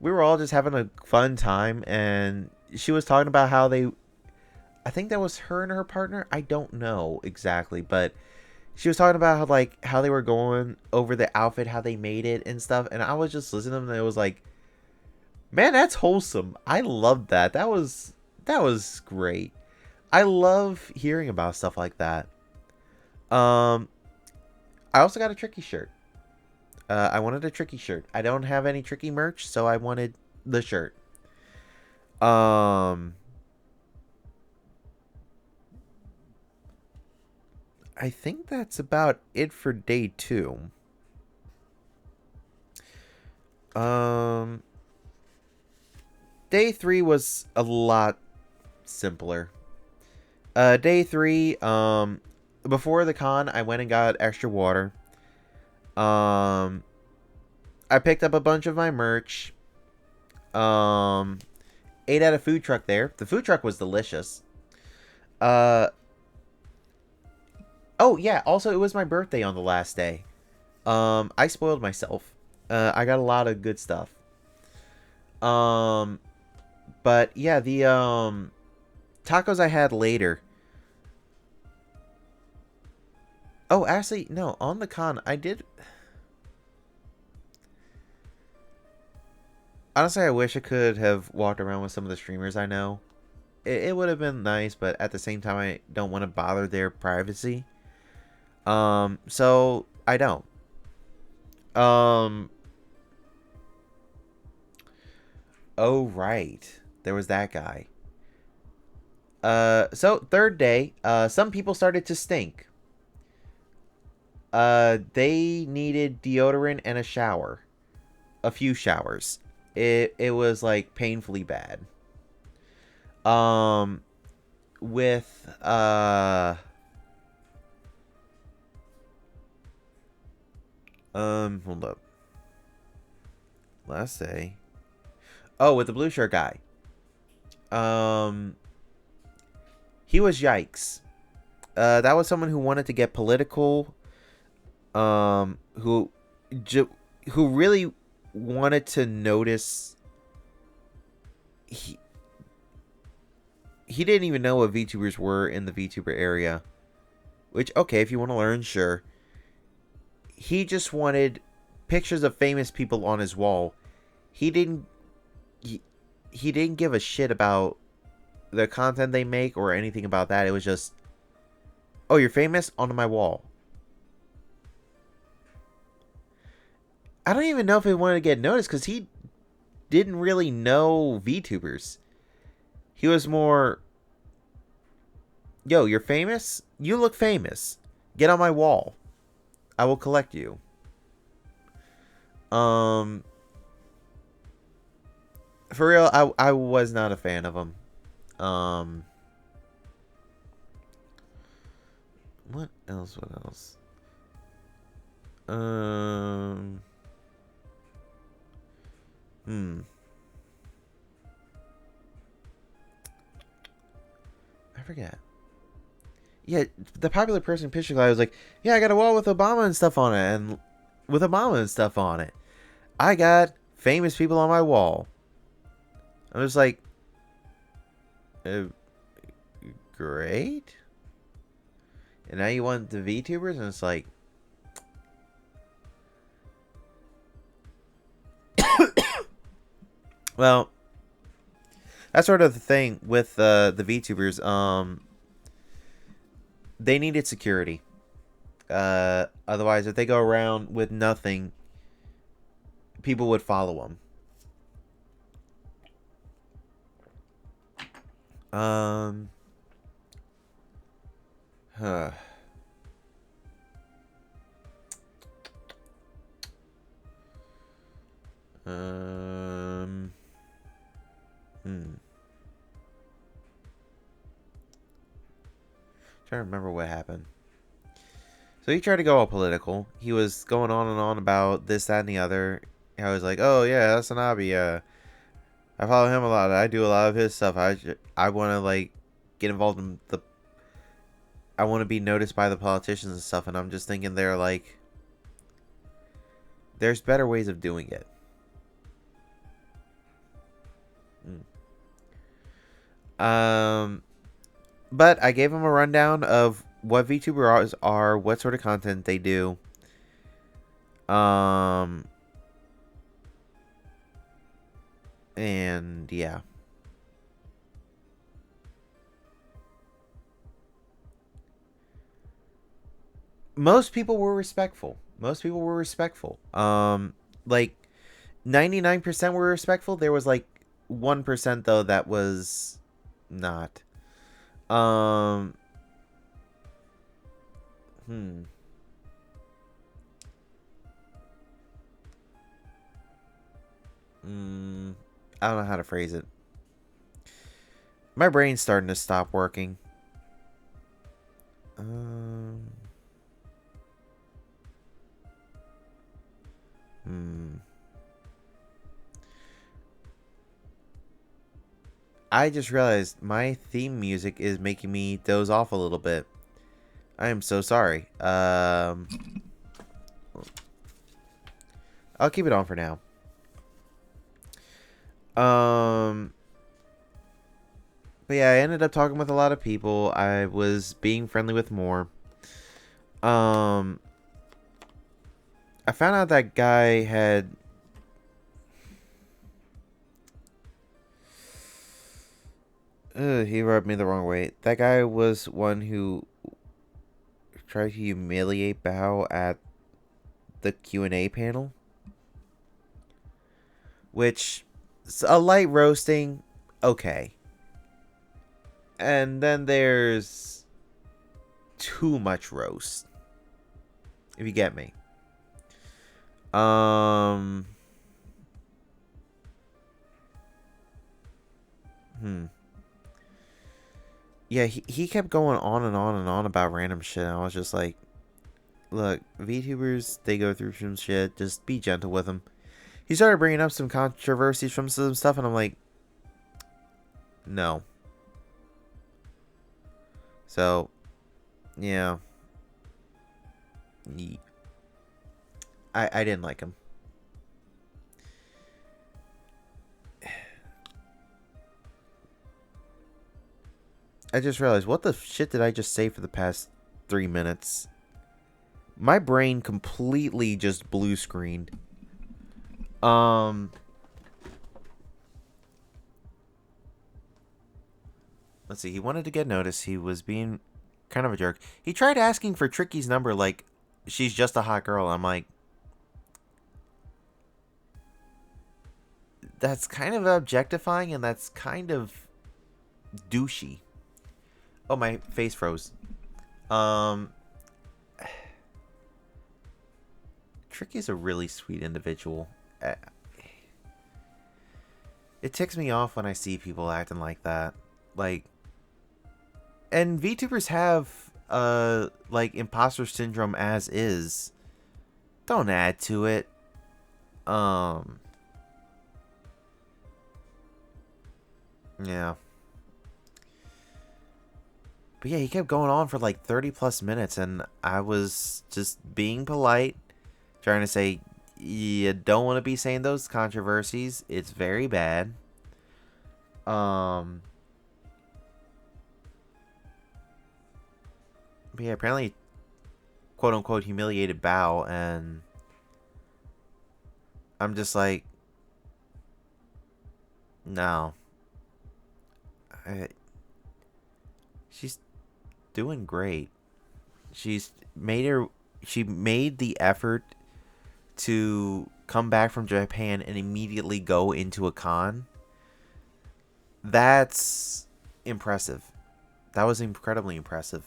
We were all just having a fun time, and she was talking about how I think that was her and her partner. I don't know exactly, but she was talking about how they were going over the outfit, how they made it and stuff, and I was just listening to them, and it was like, man, that's wholesome. I loved that. That was great. I love hearing about stuff like that. Um, I also got a Tricky shirt. I wanted a Tricky shirt. I don't have any Tricky merch, so I wanted the shirt. Um, I think that's about it for day 2. Um, Day 3 was a lot simpler. Day 3, before the con, I went and got extra water. Um, I picked up a bunch of my merch. Um, Ate at a food truck there. The food truck was delicious. Uh, oh yeah. Also, it was my birthday on the last day. I spoiled myself. I got a lot of good stuff. Um, but yeah, the tacos I had later. Oh, actually, no. On the con, I did. Honestly, I wish I could have walked around with some of the streamers I know. It would have been nice, but at the same time, I don't want to bother their privacy. So I don't. Um. Oh right, there was that guy. So third day, some people started to stink. They needed deodorant and a shower, a few showers. It was like painfully bad. Um, with hold up. Last day. Oh, with the blue shirt guy. Um, he was yikes. That was someone who wanted to get political. Who, who really wanted to notice. He didn't even know what VTubers were in the VTuber area. Which, okay, if you want to learn, sure. He just wanted pictures of famous people on his wall. He didn't. He didn't give a shit about the content they make or anything about that. It was just, oh, you're famous? Onto my wall. I don't even know if he wanted to get noticed because he didn't really know VTubers. He was more, yo, you're famous? You look famous. Get on my wall. I will collect you. For real, I was not a fan of him. What else? What else? I forget. Yeah, the popular person picture guy was like, yeah, I got a wall with Obama and stuff on it, and with Obama and stuff on it. I got famous people on my wall. I was like, great. And now you want the VTubers, and it's like, well, that's sort of the thing with the VTubers. They needed security. Otherwise, if they go around with nothing, people would follow them. Huh. Trying to remember what happened. So he tried to go all political. He was going on and on about this, that, and the other. I was like, oh yeah, that's Sanabi. I follow him a lot. I do a lot of his stuff. I want to like get involved in the. I want to be noticed by the politicians and stuff. And I'm just thinking they're like, there's better ways of doing it. But I gave him a rundown of what VTubers are, what sort of content they do. And yeah. Most people were respectful. Like 99% were respectful. There was like 1% though that was not. I don't know how to phrase it. My brain's starting to stop working. I just realized my theme music is making me doze off a little bit. I am so sorry. I'll keep it on for now. But yeah, I ended up talking with a lot of people. I was being friendly with more. I found out that guy had... he rubbed me the wrong way. That guy was one who tried to humiliate Bao at the Q&A panel. Which, a light roasting, okay. And then there's too much roast. If you get me. Yeah, he kept going on and on and on about random shit. I was just like, look, VTubers, they go through some shit. Just be gentle with them. He started bringing up some controversies from some stuff, and I'm like, no. So, yeah. I didn't like him. I just realized, what the shit did I just say for the past 3 minutes. My brain completely just blue screened. Let's see. He wanted to get noticed. He was being kind of a jerk. He tried asking for Tricky's number like she's just a hot girl. I'm like, that's kind of objectifying and that's kind of douchey. Oh, my face froze. Tricky's a really sweet individual. It ticks me off when I see people acting like that. Like, and VTubers have like imposter syndrome as is. Don't add to it. Yeah. But yeah, he kept going on for like 30 plus minutes, and I was just being polite, trying to say, you don't want to be saying those controversies. It's very bad. But yeah, apparently, quote unquote, humiliated Bao, and I'm just like, no. She's doing great. She made the effort to come back from Japan and immediately go into a con. That's impressive. That was incredibly impressive.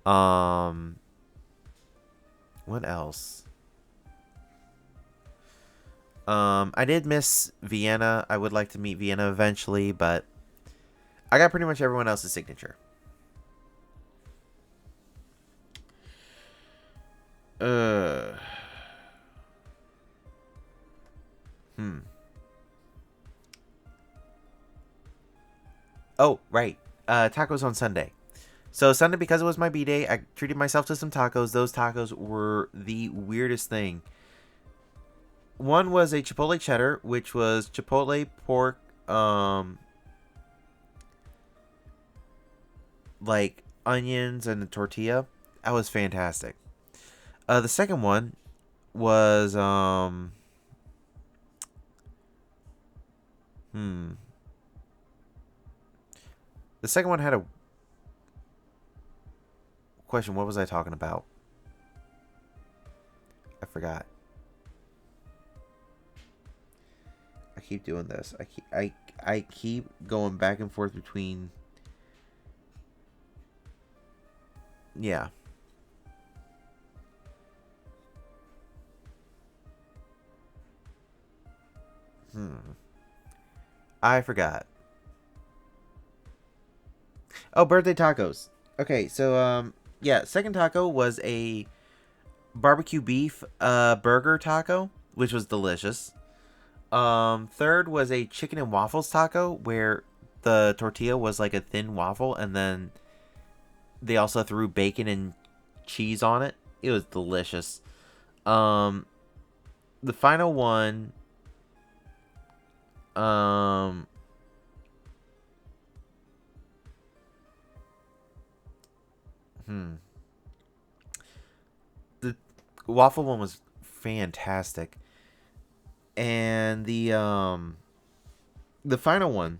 What else? I did miss Vienna. I would like to meet Vienna eventually, but I got pretty much everyone else's signature. Oh, right. Tacos on Sunday. So Sunday, because it was my B-day, I treated myself to some tacos. Those tacos were the weirdest thing. One was a chipotle cheddar, which was chipotle pork, like onions and a tortilla. That was fantastic. The second one was the second one had a question. What was I talking about? I forgot. I keep doing this. I keep going back and forth between. Yeah. I forgot. Oh, birthday tacos. Okay, so yeah, second taco was a barbecue beef burger taco, which was delicious. Third was a chicken and waffles taco where the tortilla was like a thin waffle and then they also threw bacon and cheese on it. It was delicious. The final one the waffle one was fantastic. And the final one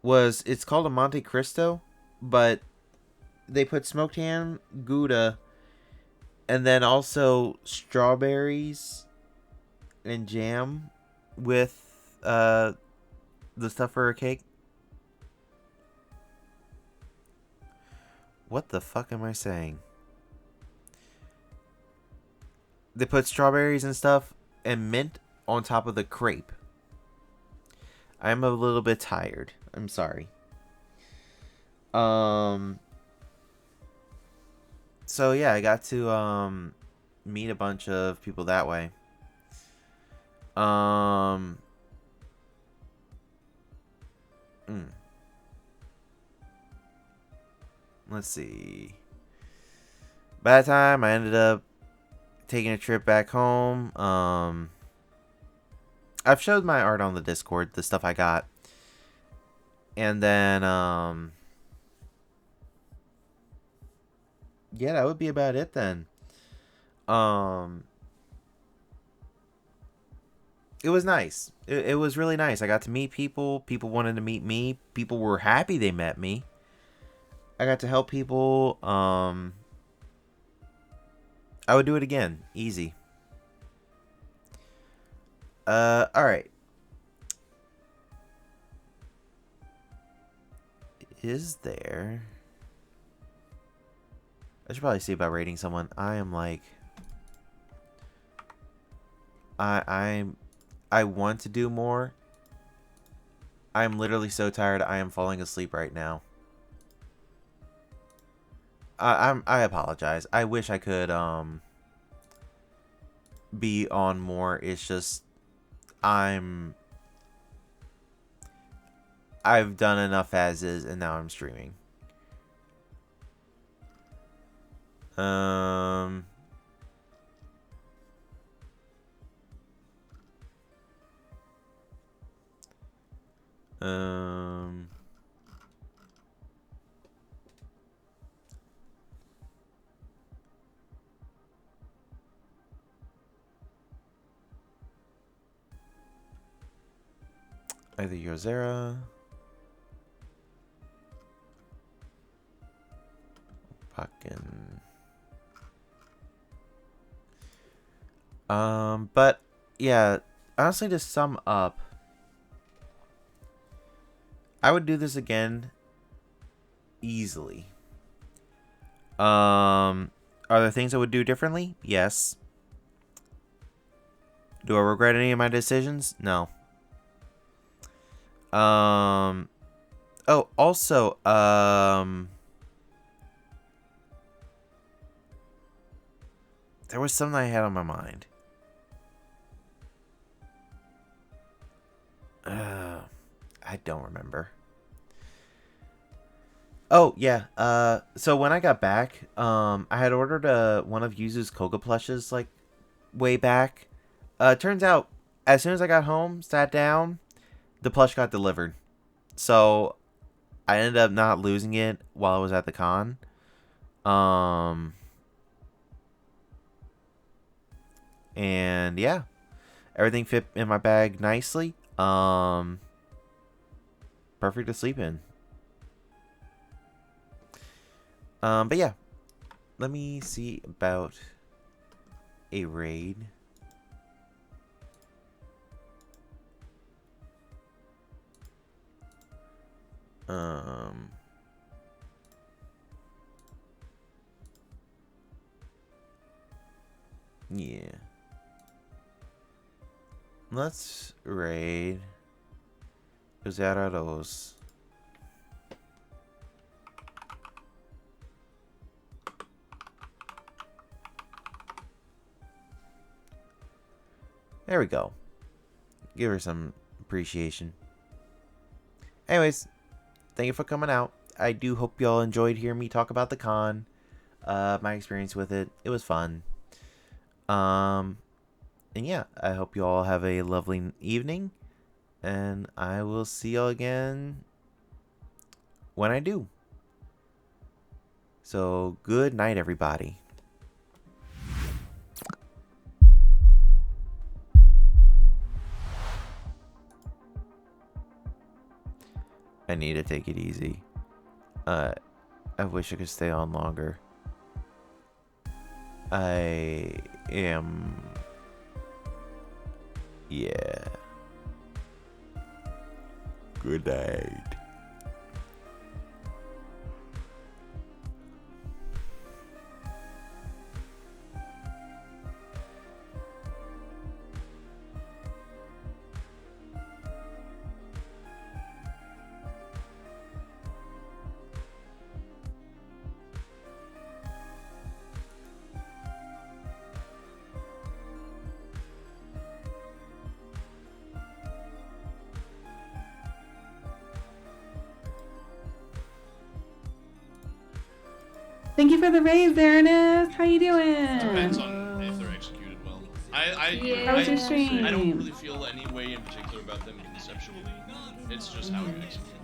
was, it's called a Monte Cristo, but they put smoked ham, Gouda, and then also strawberries and jam with the stuff for a cake. What the fuck am I saying? They put strawberries and stuff and mint on top of the crepe. I'm a little bit tired. I'm sorry. So yeah, I got to meet a bunch of people that way. Let's see. By the time I ended up taking a trip back home, I've showed my art on the Discord, the stuff I got. And then yeah, that would be about it then. It was nice. It was really nice. I got to meet people. People wanted to meet me. People were happy they met me. I got to help people. I would do it again. Easy. Alright. Is there... I should probably see about rating someone. I am like... I want to do more. I'm literally so tired. I am falling asleep right now. I apologize. I wish I could be on more. It's just I've done enough as is, and now I'm streaming. Either Yozera. Fucking. But yeah, honestly, to sum up, I would do this again easily. Are there things I would do differently? Yes. Do I regret any of my decisions? No. Oh, also, there was something I had on my mind. I don't remember. Oh, yeah. So when I got back, I had ordered one of Yuzu's Koga plushes, like, way back. Turns out, as soon as I got home, sat down, the plush got delivered. So, I ended up not losing it while I was at the con. And, yeah. Everything fit in my bag nicely. Perfect to sleep in. But yeah, let me see about a raid. Yeah. Let's raid Zerados. There we go. Give her some appreciation. Anyways, thank you for coming out. I do hope y'all enjoyed hearing me talk about the con. My experience with it. It was fun. And yeah, I hope you all have a lovely evening. And I will see y'all again when I do. So, good night, everybody. I need to take it easy. I wish I could stay on longer. I am... Yeah. Good night. Thank you for the raise, Ernest. How you doing? Depends on if they're executed well. How was your stream? I don't really feel any way in particular about them conceptually. It's just how you execute.